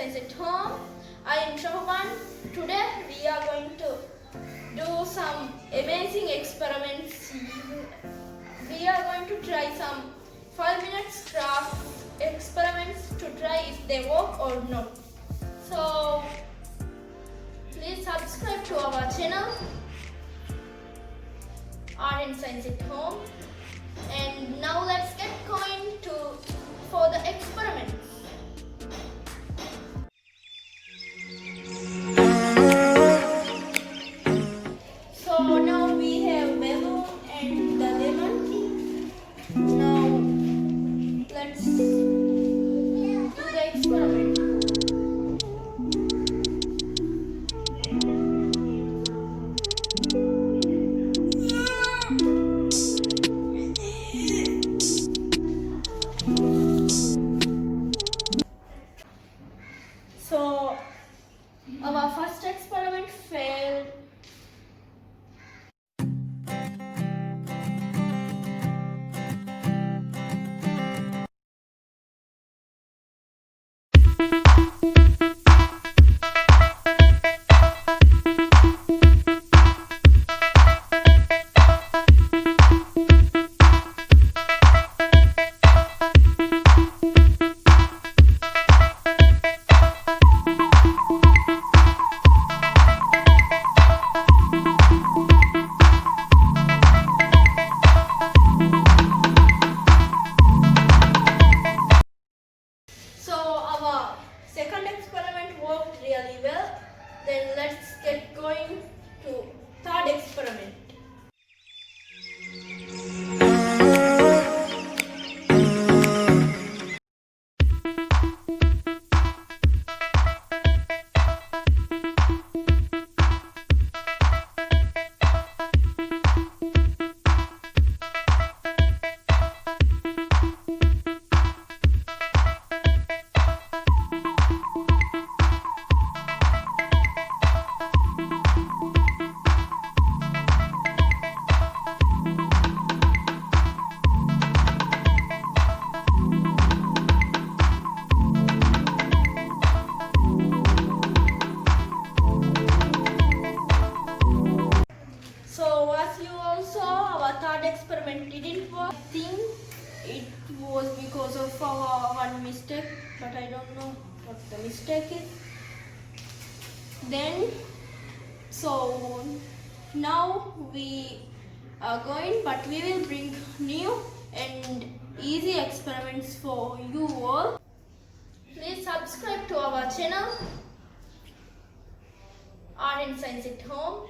Science at Home. I am Shobhan. Today we are going to do some amazing experiments. We are going to try some 5 minutes craft experiments to try if they work or not. So please subscribe to our channel Art and Science at Home. And now let's get going for the experiments. So now we have balloon and the lemon. Now let's do the experiment. So our first experiment failed. So our second experiment worked really well. Then let's get going to third experiment. So as you all saw, our third experiment didn't work. I think it was because of our one mistake, but I don't know what the mistake is. Then, so now we are going, but we will bring new and easy experiments for you all. Please subscribe to our channel Art and Science at Home.